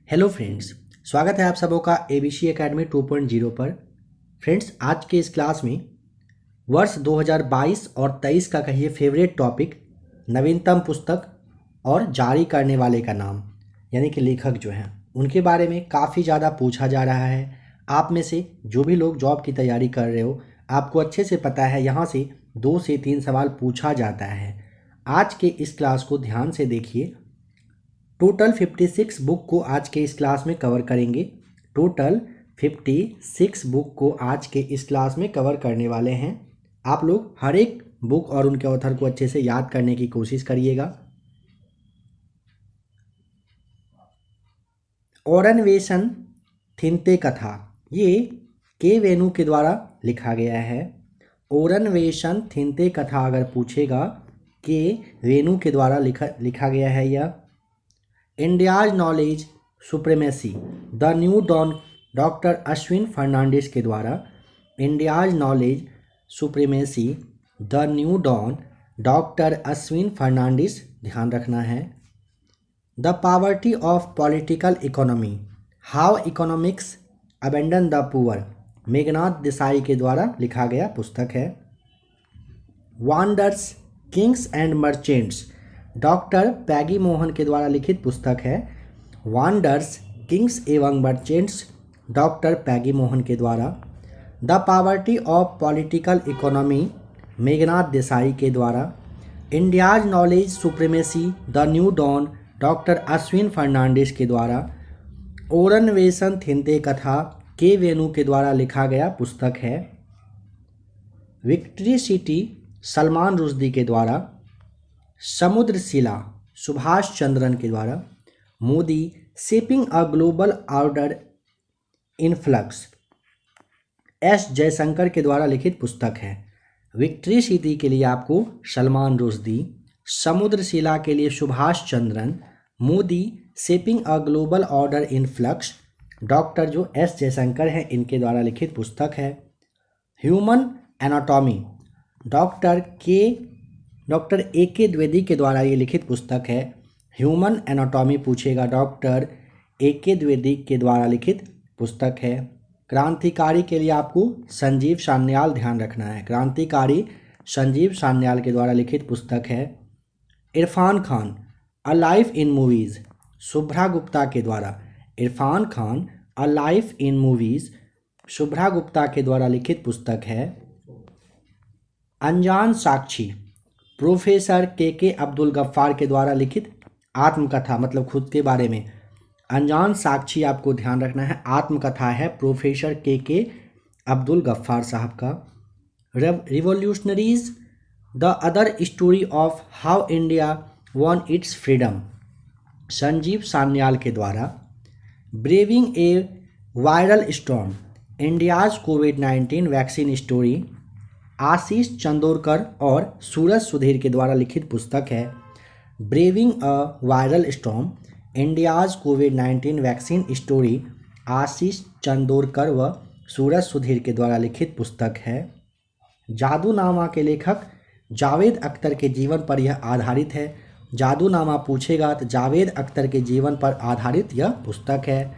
Hello friends, स्वागत है आप सबों का एबीसी एकेडमी 2.0 पर। फ्रेंड्स, आज के इस क्लास में वर्ष 2022 और 23 का कहिए फेवरेट टॉपिक नवीनतम पुस्तक और जारी करने वाले का नाम यानी कि लेखक जो हैं उनके बारे में काफ़ी ज़्यादा पूछा जा रहा है। आप में से जो भी लोग जॉब की तैयारी कर रहे हो, आपको अच्छे से पता है यहाँ से 2 से 3 सवाल पूछा जाता है। आज के इस क्लास को ध्यान से देखिए। टोटल 56 बुक को आज के इस क्लास में कवर करेंगे। टोटल 56 बुक को आज के इस क्लास में कवर करने वाले हैं। आप लोग हर एक बुक और उनके ऑथर को अच्छे से याद करने की कोशिश करिएगा। ओरनवेशन थिन्ते कथा, ये के वेणु के द्वारा लिखा गया है। ओरनवेशन थिन्ते कथा अगर पूछेगा, के वेणु के द्वारा लिखा गया है यह। India's knowledge supremacy the new dawn doctor Ashwin Fernandes के द्वारा। India's knowledge supremacy the new dawn doctor Ashwin Fernandes, ध्यान रखना है। The poverty of political economy how economics abandon the poor, Meghnad Desai के द्वारा लिखा गया पुस्तक है। Wonders kings and merchants doctor Peggy Mohan के द्वारा लिखित पुस्तक है। वंडर्स किंग्स एवं मर्चेंट्स डॉक्टर पैगी मोहन के द्वारा। The poverty of political economy Meghnad Desai के द्वारा। India's knowledge supremacy the new dawn doctor Ashwin Fernandes के द्वारा। ओरनवेशन थिन्ते कथा के वेणु के द्वारा लिखा गया पुस्तक है। विक्ट्री सिटी सलमान रुश्दी के द्वारा। समुद्रशिला सुभाष चंद्रन के द्वारा। Modi shaping a global order in flux S Jaishankar के द्वारा लिखित पुस्तक है। विक्ट्री सिटी के लिए आपको सलमान रुश्दी, समुद्रशिला के लिए Subhash Chandran, Modi shaping a global order in flux doctor जो एस जयशंकर हैं इनके द्वारा लिखित पुस्तक है। Human anatomy doctor A K. Dwivedi के द्वारा ये लिखित पुस्तक है। ह्यूमन एनाटॉमी पूछेगा, डॉक्टर ए.के. द्विवेदी के द्वारा लिखित पुस्तक है। क्रांतिकारी के लिए आपको संजीव सान्याल, ध्यान रखना है, क्रांतिकारी संजीव सान्याल के द्वारा लिखित पुस्तक है। Irfan Khan a life in movies Shubhra Gupta के द्वारा। Irfan Khan a life in movies Shubhra Gupta के द्वारा लिखित पुस्तक है। अनजान साक्षी प्रोफेसर के अब्दुल गफ्फार के द्वारा लिखित आत्मकथा, मतलब खुद के बारे में। अनजान साक्षी आपको ध्यान रखना है, आत्मकथा है प्रोफेसर के अब्दुल गफ्फार साहब का। Revolutionaries the other story of how India won its freedom Sanjeev Sanyal के द्वारा। Braving a viral storm India's कोविड-19 वैक्सीन स्टोरी आशीष चंदोरकर और सूरज सुधीर के द्वारा लिखित पुस्तक है। Braving a viral storm India's कोविड-19 वैक्सीन स्टोरी आशीष चंदोरकर व सूरज सुधीर के द्वारा लिखित पुस्तक है। जादूनामा के लेखक जावेद अख्तर के जीवन पर यह आधारित है। जादूनामा पूछेगा तो जावेद अख्तर के जीवन पर आधारित यह पुस्तक है।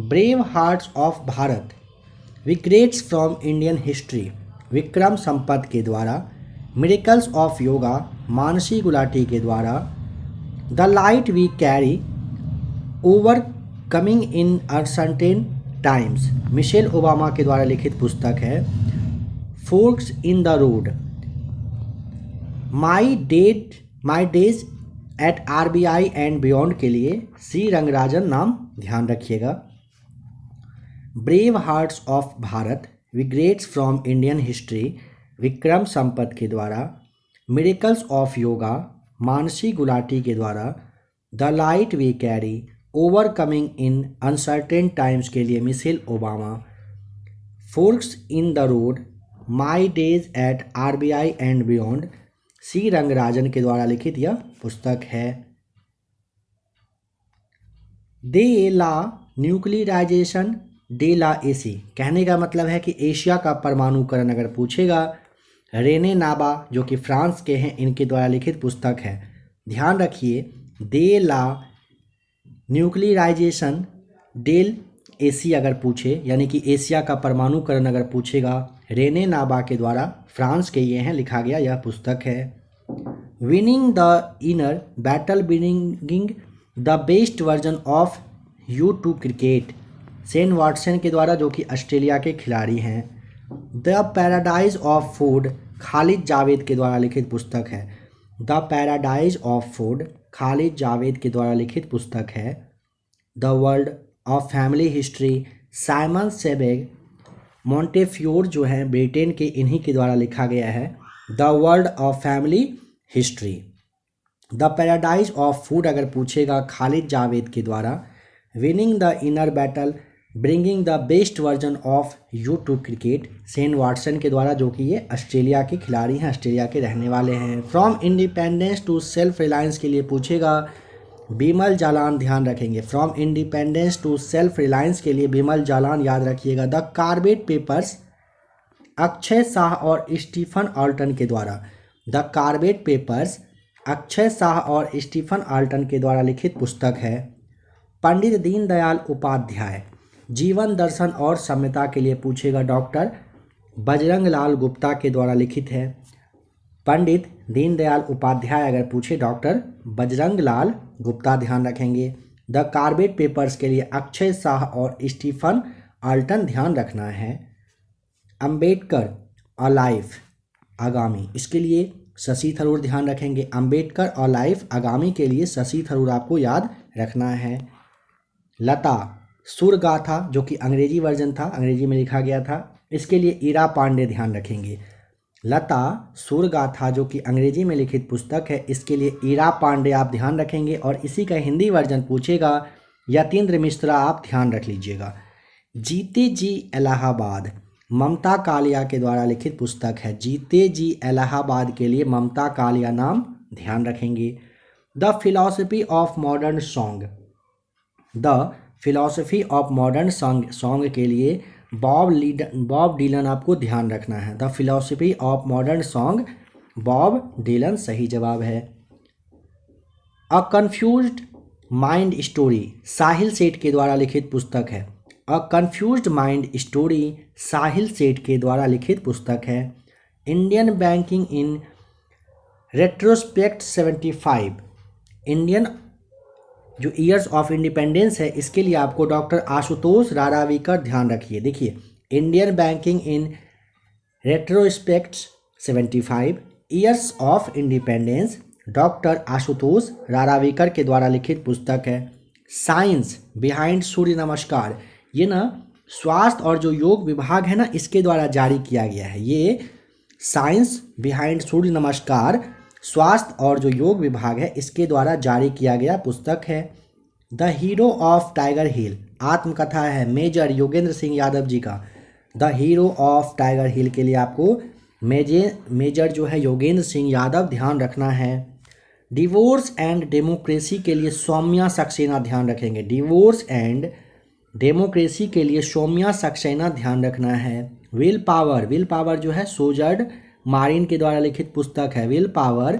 Brave hearts of Bharat greats from Indian history Vikram Sampath के द्वारा। Miracles of yoga Mansi Gulati के द्वारा। The light we carry overcoming in uncertain times Michelle Obama के द्वारा लिखित पुस्तक है। Forks in the road my days at RBI and beyond के लिए सी रंगराजन नाम, ध्यान रखिएगा। Brave hearts of Bharat greats from Indian history Vikram Sampath के द्वारा। Miracles of yoga Mansi Gulati के द्वारा। The light we carry overcoming in uncertain times के लिए Michelle Obama. Forks in the road my days at RBI and beyond C Rangarajan के द्वारा लिखित यह पुस्तक है। दे ला न्यूक्लियराइजेशन डे ला एसी, कहने का मतलब है कि एशिया का परमाणुकरण अगर पूछेगा, रेने नाबा जो कि फ्रांस के हैं इनके द्वारा लिखित पुस्तक है। ध्यान रखिए, दे ला न्यूक्लियराइजेशन डेल एसी अगर पूछे, यानी कि एशिया का परमाणुकरण अगर पूछेगा, रेने नाबा के द्वारा, फ्रांस के ये हैं, लिखा गया यह पुस्तक है। Winning the inner battle, bringing the best version of you to cricket, Shane Watson के द्वारा, जो कि ऑस्ट्रेलिया के खिलाड़ी हैं। The paradise of food, Khalid Jawed के द्वारा लिखित पुस्तक है। The paradise of food, Khalid Jawed के द्वारा लिखित पुस्तक है। The world of family history, Simon Sebag, Montefiore जो है ब्रिटेन के, इन्हीं के द्वारा लिखा गया है। The world of family history. The paradise of food अगर पूछेगा, खालिद जावेद के द्वारा। Winning the inner battle, bringing the best version of you to cricket, Shane Watson के द्वारा, जो कि ये ऑस्ट्रेलिया के खिलाड़ी हैं, ऑस्ट्रेलिया के रहने वाले हैं। From independence to self reliance के लिए पूछेगा, बिमल जालान, ध्यान रखेंगे। From independence to self reliance के लिए बिमल जालान याद रखिएगा। The Corbett papers, Akshay Shah और स्टीफन आल्टन के द्वारा। The Corbett papers, Akshay Shah और स्टीफन आल्टन के द्वारा लिखित पुस्तक है। पंडित दीनदयाल उपाध्याय, जीवन दर्शन और सम्यता के लिए पूछेगा, डॉक्टर बजरंग लाल गुप्ता के द्वारा लिखित है। पंडित दीनदयाल उपाध्याय अगर पूछे, डॉक्टर बजरंग लाल गुप्ता, ध्यान रखेंगे। द कार्बेट पेपर्स के लिए अक्षय शाह और स्टीफन आल्टन, ध्यान रखना है। अंबेडकर अलाइफ आगामी, इसके लिए शशि थरूर, ध्यान रखेंगे। अंबेडकर अलाइफ आगामी के लिए शशि थरूर आपको याद रखना है। लता सुरगाथा, जो कि अंग्रेजी वर्जन था, अंग्रेजी में लिखा गया था, इसके लिए ईरा पांडे, ध्यान रखेंगे। लता सुरगाथा, जो कि अंग्रेजी में लिखित पुस्तक है, इसके लिए ईरा पांडे आप ध्यान रखेंगे। और इसी का हिंदी वर्जन पूछेगा, यतीन्द्र मिश्रा, आप ध्यान रख लीजिएगा। जीते जी इलाहाबाद, ममता कालिया के द्वारा लिखित पुस्तक है। जीते जी इलाहाबाद के लिए ममता कालिया नाम, ध्यान रखेंगे। The philosophy of modern song, the philosophy of modern song के लिए बॉब डीलन आपको ध्यान रखना है। The philosophy of modern song, Bob Dylan सही जवाब है। अ कन्फ्यूज्ड माइंड स्टोरी, साहिल सेठ के द्वारा लिखित पुस्तक है। अ कन्फ्यूज्ड माइंड स्टोरी, साहिल सेठ के द्वारा लिखित पुस्तक है। Indian banking in retrospect 75, Indian जो ईयर्स ऑफ इंडिपेंडेंस है, इसके लिए आपको डॉक्टर आशुतोष रारावीकर, ध्यान रखिए। देखिए, Indian banking in retrospect 75 years of independence, doctor Ashutosh Raravikar के द्वारा लिखित पुस्तक है। साइंस बिहाइंड सूर्य नमस्कार, ये ना स्वास्थ्य और जो योग विभाग है ना, इसके द्वारा जारी किया गया है। ये साइंस बिहाइंड सूर्य नमस्कार, स्वास्थ्य और जो योग विभाग है, इसके द्वारा जारी किया गया पुस्तक है। द हीरो ऑफ टाइगर हिल, आत्मकथा है मेजर योगेंद्र सिंह यादव जी का। द हीरो ऑफ टाइगर हिल के लिए आपको मेजर जो है योगेंद्र सिंह यादव, ध्यान रखना है। डिवोर्स एंड डेमोक्रेसी के लिए सौम्या सक्सेना, ध्यान रखेंगे। डिवोर्स एंड डेमोक्रेसी के लिए सौम्या सक्सेना, ध्यान रखना है। विल पावर जो है सोजर्ड मारिन के द्वारा लिखित पुस्तक है। विल पावर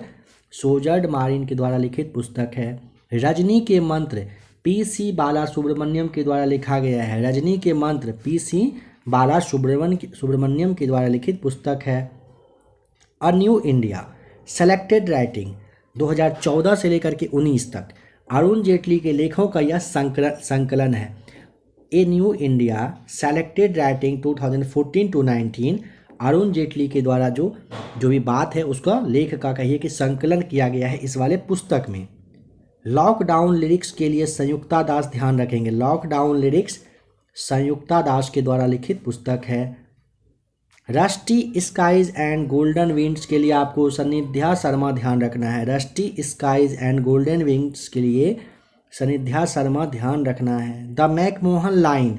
सोजर्ड मारिन के द्वारा लिखित पुस्तक है। रजनी के मंत्र, पी.सी. बाला सुब्रमण्यम के द्वारा लिखा गया है। रजनी के मंत्र, पी.सी. बाला सुब्रमण्यम के द्वारा लिखित पुस्तक है। A new India selected writing, 2014 से लेकर के 19 तक अरुण जेटली के लेखों का यह संकलन है। A new India selected writing 2014 to 19, Arun Jaitley के द्वारा जो भी बात है उसका लेख का कहिए कि संकलन किया गया है इस वाले पुस्तक में। लॉकडाउन लिरिक्स के लिए संयुक्ता दास, ध्यान रखेंगे। लॉकडाउन लिरिक्स संयुक्ता दास के द्वारा लिखित पुस्तक है। Rusty skies and golden winds के लिए आपको सनिध्या शर्मा, ध्यान रखना है। Rusty skies and golden winds के लिए सनिध्या शर्मा, ध्यान रखना है। The McMahon line,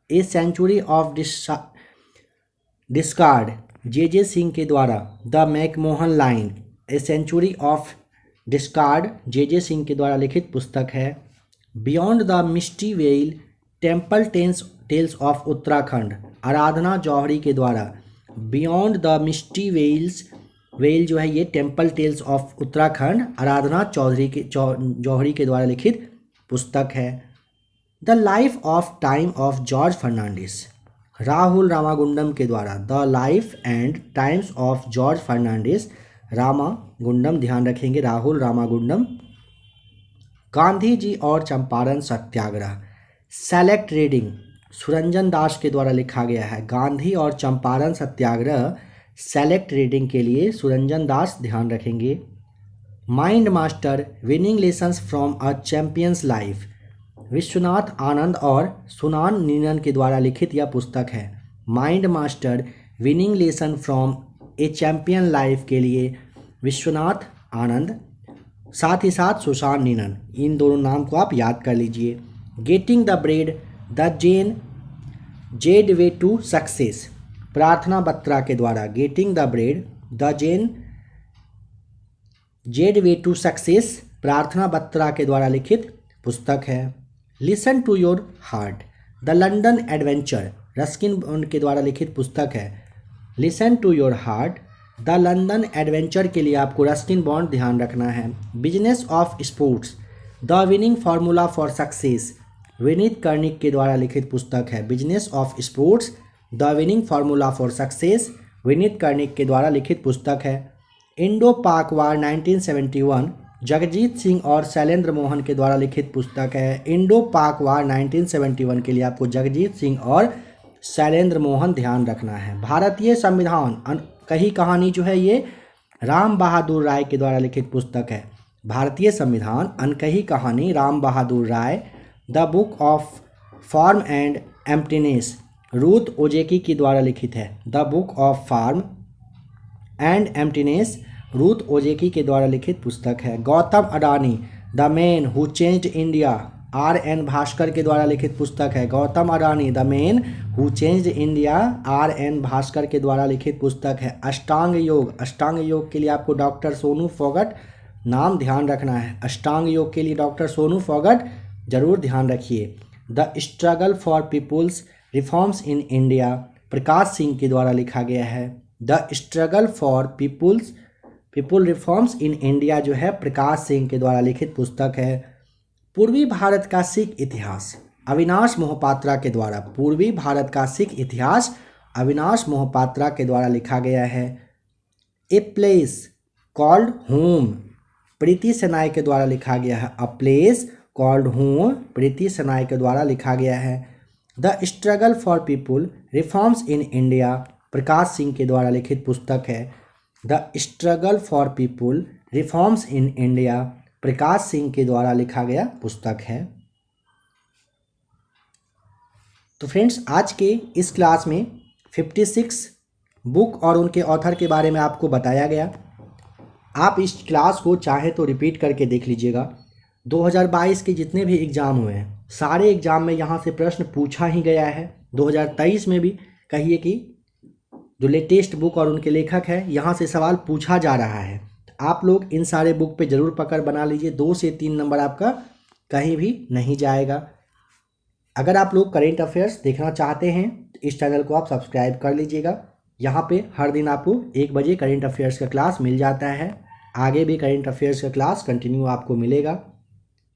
a century of discord, J Singh के द्वारा। The McMahon line, a century of discord, J Singh के द्वारा लिखित पुस्तक है। Beyond the misty veil, temple tales of Uttarakhand, Aradhana Johri के द्वारा। बियॉन्ड द मिस्टी वेल जो है ये temple tales of Uttarakhand, Aradhana Johri के द्वारा लिखित पुस्तक है। The life of time of George Fernandes, Rahul Ramagundam के द्वारा। The life and times of George Fernandes, Ramagundam, ध्यान रखेंगे राहुल रामागुंडम। गांधी जी और चंपारण सत्याग्रह, सेलेक्ट रीडिंग, सुरंजन दास के द्वारा लिखा गया है। गांधी और चंपारण सत्याग्रह सेलेक्ट रीडिंग के लिए सुरंजन दास, ध्यान रखेंगे। Mind master, winning lessons from a champion's life, Viswanathan Anand और सुनान नीनन के द्वारा लिखित यह पुस्तक है। Mind master, winning lesson from a champion life के लिए विश्वनाथ आनंद, साथ ही साथ सुसान नीनन, इन दोनों नाम को आप याद कर लीजिए। Getting the bread, the Z way to success, Prarthna Batra के द्वारा। Getting the bread, the Z way to success, Prarthna Batra के द्वारा लिखित पुस्तक है। Listen to your heart, the London adventure, Ruskin Bond के द्वारा लिखित पुस्तक है। Listen to your heart, the London adventure के लिए आपको रस्किन बॉन्ड ध्यान रखना है। Business of sports, the winning formula for success, Vineet Karnik के द्वारा लिखित पुस्तक है। Business of sports, the winning formula for success, Vineet Karnik के द्वारा लिखित पुस्तक है। इंडो पाक वार 1971, जगजीत सिंह और शैलेंद्र मोहन के द्वारा लिखित पुस्तक है। इंडो पाक वार 1971 के लिए आपको जगजीत सिंह और शैलेंद्र मोहन ध्यान रखना है। भारतीय संविधान अनकही कहानी जो है ये राम बहादुर राय के द्वारा लिखित पुस्तक है। भारतीय संविधान अनकही कहानी, Ram Bahadur Rai. The book of form and emptiness, Ruth Ozeki के द्वारा लिखित है। The book of form and emptiness, Ruth Ozeki के द्वारा लिखित पुस्तक है। Gautam Adani, the man who changed India, R.N. Bhaskar के द्वारा लिखित पुस्तक है। Gautam Adani, the man who changed India, R.N. Bhaskar के द्वारा लिखित पुस्तक है। अष्टांग योग, अष्टांग योग के लिए आपको डॉक्टर सोनू फोगट नाम ध्यान रखना है। अष्टांग योग के लिए डॉक्टर सोनू फोगट जरूर ध्यान रखिए। The struggle for people's reforms in India, Prakash Singh के द्वारा लिखा गया है। The struggle for people reforms in India जो है प्रकाश सिंह के द्वारा लिखित पुस्तक है। पूर्वी भारत का सिख इतिहास, अविनाश मोहपात्रा के द्वारा। पूर्वी भारत का सिख इतिहास अविनाश मोहपात्रा के द्वारा लिखा गया है। A place called home, Preeti Shenoy के द्वारा लिखा गया है। A place called home, Preeti Shenoy के द्वारा लिखा गया है। The struggle for people reforms in India, Prakash Singh के द्वारा लिखित पुस्तक है। The struggle for people reforms in India, Prakash Singh के द्वारा लिखा गया पुस्तक है। तो फ्रेंड्स, आज के इस क्लास में 56 बुक और उनके ऑथर के बारे में आपको बताया गया। आप इस क्लास को चाहे तो रिपीट करके देख लीजिएगा। 2022 के जितने भी एग्ज़ाम हुए हैं सारे एग्ज़ाम में यहाँ से प्रश्न पूछा ही गया है। 2023 में भी कहिए कि जो लेटेस्ट बुक और उनके लेखक है यहाँ से सवाल पूछा जा रहा है। आप लोग इन सारे बुक पे ज़रूर पकड़ बना लीजिए, 2 से 3 नंबर आपका कहीं भी नहीं जाएगा। अगर आप लोग करेंट अफेयर्स देखना चाहते हैं तो इस चैनल को आप सब्सक्राइब कर लीजिएगा। यहाँ पे हर दिन आपको 1 बजे करेंट अफेयर्स का क्लास मिल जाता है। आगे भी करेंट अफेयर्स का क्लास कंटिन्यू आपको मिलेगा।